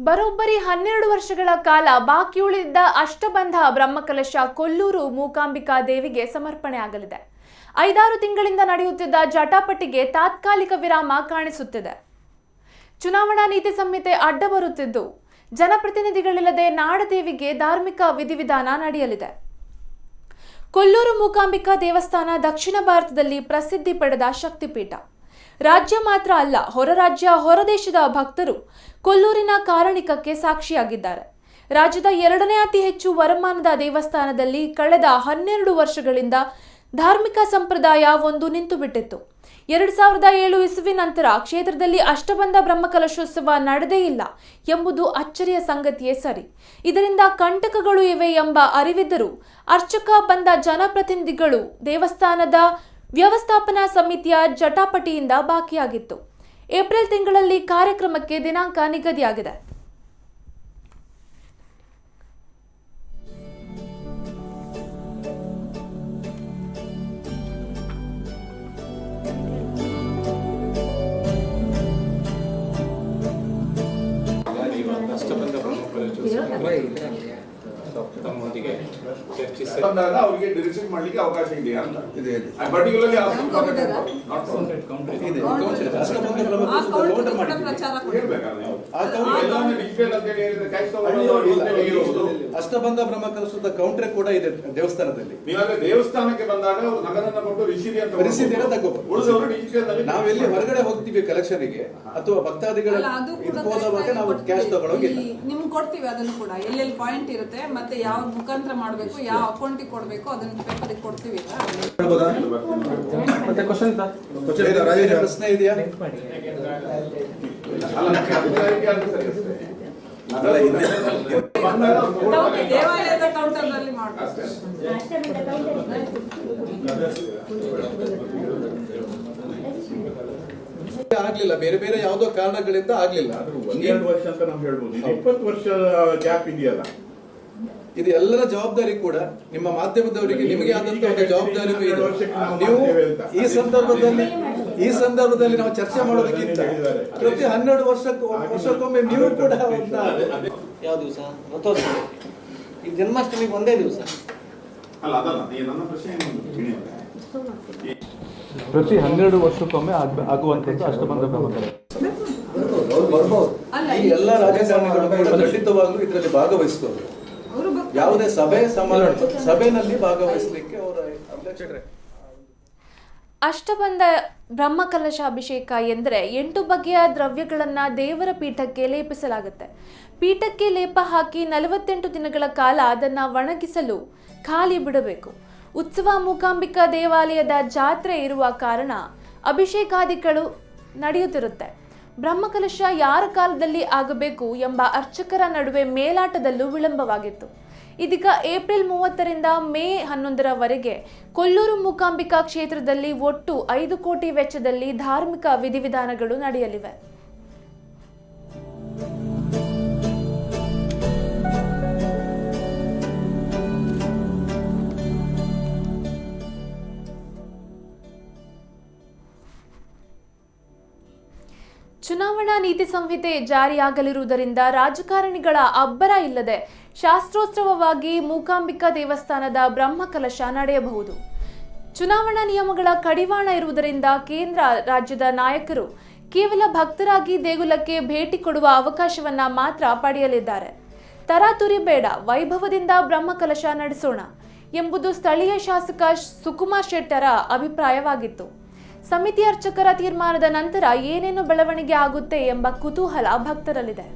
ಬರೋಬ್ಬರಿ 12 ವರ್ಷಗಳ ಕಾಲ ಬಾಕಿ ಉಳಿದಿದ್ದ ಅಷ್ಟಬಂಧ ಬ್ರಹ್ಮಕಲಶ ಕೊಲ್ಲೂರು ಮೂಕಾಂಬಿಕಾ ದೇವಿಗೆ ಸಮರ್ಪಣೆ ಆಗಲಿದೆ. 5-6 ತಿಂಗಳಿಂದ ನಡೆಯುತ್ತಿದ್ದ ಜಟಾಪಟಿಗೆ ತಾತ್ಕಾಲಿಕ ವಿರಾಮ ಕಾಣಿಸುತ್ತಿದೆ. ಚುನಾವಣಾ ನೀತಿ ಸಂಹಿತೆ ಅಡ್ಡ ಬರುತ್ತಿದ್ದು ಜನಪ್ರತಿನಿಧಿಗಳಿಲ್ಲದೆ ನಾಡದೇವಿಗೆ ಧಾರ್ಮಿಕ ವಿಧಿವಿಧಾನ ನಡೆಯಲಿದೆ. ಕೊಲ್ಲೂರು ಮೂಕಾಂಬಿಕಾ ದೇವಸ್ಥಾನ ದಕ್ಷಿಣ ಭಾರತದಲ್ಲಿ ಪ್ರಸಿದ್ಧಿ ಪಡೆದ ಶಕ್ತಿಪೀಠ. ರಾಜ್ಯ ಮಾತ್ರ ಅಲ್ಲ, ಹೊರ ರಾಜ್ಯ ಹೊರದೇಶದ ಭಕ್ತರು ಕೊಲ್ಲೂರಿನ ಕಾರಣಿಕಕ್ಕೆ ಸಾಕ್ಷಿಯಾಗಿದ್ದಾರೆ. ರಾಜ್ಯದ 2ನೇ ಅತಿ ಹೆಚ್ಚು ವರಮಾನದ ದೇವಸ್ಥಾನದಲ್ಲಿ ಕಳೆದ 12 ವರ್ಷಗಳಿಂದ ಧಾರ್ಮಿಕ ಸಂಪ್ರದಾಯ ಒಂದು ನಿಂತು ಬಿಟ್ಟಿತ್ತು. 2007 ಇಸುವಿ ನಂತರ ಕ್ಷೇತ್ರದಲ್ಲಿ ಅಷ್ಟಬಂಧ ಬ್ರಹ್ಮಕಲಶೋತ್ಸವ ನಡೆದೇ ಇಲ್ಲ ಎಂಬುದು ಅಚ್ಚರಿಯ ಸಂಗತಿಯೇ ಸರಿ. ಇದರಿಂದ ಕಂಟಕಗಳು ಇವೆ ಎಂಬ ಅರಿವಿದ್ದರೂ ಅರ್ಚಕ ಬಂದ ಜನಪ್ರತಿನಿಧಿಗಳು ದೇವಸ್ಥಾನದ ವ್ಯವಸ್ಥಾಪನಾ ಸಮಿತಿಯ ಜಟಾಪಟಿಯಿಂದ ಬಾಕಿಯಾಗಿತ್ತು. ಏಪ್ರಿಲ್ ತಿಂಗಳಲ್ಲಿ ಕಾರ್ಯಕ್ರಮಕ್ಕೆ ದಿನಾಂಕ ನಿಗದಿಯಾಗಿದೆ. ತಮ್ಮೊಂದಿಗೆ ಚರ್ಚಿಸಿ ಬಂದಾಗ ಅವರಿಗೆ ಡಿಸಿಷನ್ ಮಾಡಲಿಕ್ಕೆ ಅವಕಾಶ ಇದೆಯಾ ಅಂತ ಇದೆ. ಪರ್ಟಿಕ್ಯುಲರ್ಲಿ ಅಷ್ಟಬಂಧ ಬ್ರಹ್ಮಕಲಶದ ಕೌಂಟರ್ ಕೂಡ ಇದೆ ದೇವಸ್ಥಾನದಲ್ಲಿ. ನೀವಾದ್ರೆ ದೇವಸ್ಥಾನಕ್ಕೆ ಬಂದಾಗ ನಗದನ್ನ ಕೊಟ್ಟು ರಿಸೀದಿ ಅಂತ ರಿಸೀದಿನ ತಗೋಬಹುದು. ನಾವೆಲ್ಲಿ ಹೊರಗಡೆ ಹೋಗ್ತೀವಿ ಕಲೆಕ್ಷನ್ಗೆ ಅಥವಾ ಭಕ್ತಾದಿಗಳ ಹೋದಾಗ ನಾವು ಕ್ಯಾಶ್ ತಗೊಳ್ಳೋಗಿಲ್ಲ. ನಿಮ್ಗೆ ಕೊಡ್ತೀವಿ ಅದನ್ನು ಕೂಡ ಎಲ್ಲೆಲ್ಲಿ ಪಾಯಿಂಟ್ ಇರುತ್ತೆ ಮತ್ತೆ ಯಾವ ಮುಖಾಂತರ ಮಾಡಬೇಕು ಯಾವ ಅಕೌಂಟಿಗೆ ಕೊಡಬೇಕು ಅದನ್ನ ಪೇಪರಿಗೆ ಕೊಡ್ತೀವಿ. ಪ್ರಶ್ನೆ ಇದೆಯಾ? ದೇವಾಲಯದ ಕೌಂಟರ್ನಲ್ಲಿ ಮಾಡ್ತಾರೆ. ಆಗ್ಲಿಲ್ಲ, ಬೇರೆ ಬೇರೆ ಯಾವುದೋ ಕಾರಣಗಳಿಂದ ಆಗ್ಲಿಲ್ಲ. 1-2 ವರ್ಷ ಅಂತ ನಾವು ಹೇಳ್ಬೋದು. 20 ವರ್ಷ ಗ್ಯಾಪ್ ಇದೆಯಲ್ಲ, ಇದು ಎಲ್ಲರ ಜವಾಬ್ದಾರಿ ಕೂಡ. ನಿಮ್ಮ ಮಾಧ್ಯಮದವರಿಗೆ ನಿಮಗೆ ಆದಂತ ಒಂದು ಜವಾಬ್ದಾರಿನೂ ಇದೆ. ನೀವು ಈ ಸಂದರ್ಭದಲ್ಲಿ ನಾವು ಚರ್ಚೆ ಮಾಡೋದಕ್ಕಿಂತ ಪ್ರತಿ 12 ವರ್ಷಕ್ಕೊಮ್ಮೆ ನೀವು ಕೂಡ ಯಾವ ದಿವಸ ರಥೋತ್ಸವ, ಈ ಜನ್ಮಾಷ್ಟಮಿಗೆ ಒಂದೇ ದಿವಸ ಅಲ್ಲ. ಅದಲ್ಲ, ನನ್ನ ಪ್ರಶ್ನೆ ಪ್ರತಿ 12 ವರ್ಷಕ್ಕೊಮ್ಮೆ ಆಗುವಂತದ್ದು ಅಷ್ಟಬಂಧ ಬ್ರಹ್ಮಕಲಶ. ಈ ಎಲ್ಲ ರಾಜಕಾರಣಿಗಳು ಖಂಡಿತವಾಗ್ಲೂ ಇದರಲ್ಲಿ ಭಾಗವಹಿಸ್ತವರು. ಯಾವುದೇ ಸಭೆನಲ್ಲಿ ಭಾಗವಹಿಸಲಿಕ್ಕೆ ಅವರ ಅಧ್ಯಕ್ಷರೇ. ಅಷ್ಟಬಂಧ ಬ್ರಹ್ಮಕಲಶ ಅಭಿಷೇಕ ಎಂದರೆ 8 ಬಗೆಯ ದ್ರವ್ಯಗಳನ್ನು ದೇವರ ಪೀಠಕ್ಕೆ ಲೇಪಿಸಲಾಗುತ್ತೆ. ಪೀಠಕ್ಕೆ ಲೇಪ ಹಾಕಿ 48 ದಿನಗಳ ಕಾಲ ಅದನ್ನು ಒಣಗಿಸಲು ಖಾಲಿ ಬಿಡಬೇಕು. ಉತ್ಸವ ಮೂಕಾಂಬಿಕಾ ದೇವಾಲಯದ ಜಾತ್ರೆ ಇರುವ ಕಾರಣ ಅಭಿಷೇಕಾದಿಗಳು ನಡೆಯುತ್ತಿರುತ್ತೆ. ಬ್ರಹ್ಮಕಲಶ ಯಾರ ಕಾಲದಲ್ಲಿ ಆಗಬೇಕು ಎಂಬ ಅರ್ಚಕರ ನಡುವೆ ಮೇಲಾಟದಲ್ಲೂ ವಿಳಂಬವಾಗಿತ್ತು. ಇದೀಗ ಏಪ್ರಿಲ್ 30ರಿಂದ ಮೇ 11ರವರೆಗೆ ಕೊಲ್ಲೂರು ಮೂಕಾಂಬಿಕಾ ಕ್ಷೇತ್ರದಲ್ಲಿ ಒಟ್ಟು 5 ಕೋಟಿ ವೆಚ್ಚದಲ್ಲಿ ಧಾರ್ಮಿಕ ವಿಧಿವಿಧಾನಗಳು ನಡೆಯಲಿವೆ. ಚುನಾವಣಾ ನೀತಿ ಸಂಹಿತೆ ಜಾರಿಯಾಗಲಿರುವುದರಿಂದ ರಾಜಕಾರಣಿಗಳ ಅಬ್ಬರ ಇಲ್ಲದೆ ಶಾಸ್ತ್ರೋತ್ಸವವಾಗಿ ಮೂಕಾಂಬಿಕಾ ದೇವಸ್ಥಾನದ ಬ್ರಹ್ಮಕಲಶ ನಡೆಯಬಹುದು. ಚುನಾವಣಾ ನಿಯಮಗಳ ಕಡಿವಾಣ ಇರುವುದರಿಂದ ಕೇಂದ್ರ ರಾಜ್ಯದ ನಾಯಕರು ಕೇವಲ ಭಕ್ತರಾಗಿ ದೇಗುಲಕ್ಕೆ ಭೇಟಿ ಕೊಡುವ ಅವಕಾಶವನ್ನ ಮಾತ್ರ ಪಡೆಯಲಿದ್ದಾರೆ. ತರಾತುರಿ ಬೇಡ, ವೈಭವದಿಂದ ಬ್ರಹ್ಮಕಲಶ ನಡೆಸೋಣ ಎಂಬುದು ಸ್ಥಳೀಯ ಶಾಸಕ ಸುಕುಮಾರ್ ಶೆಟ್ಟರ ಅಭಿಪ್ರಾಯವಾಗಿತ್ತು. ಸಮಿತಿ ಅರ್ಚಕರ ತೀರ್ಮಾನದ ನಂತರ ಏನೇನು ಬೆಳವಣಿಗೆ ಆಗುತ್ತೆ ಎಂಬ ಕುತೂಹಲ ಭಕ್ತರಲ್ಲಿದೆ.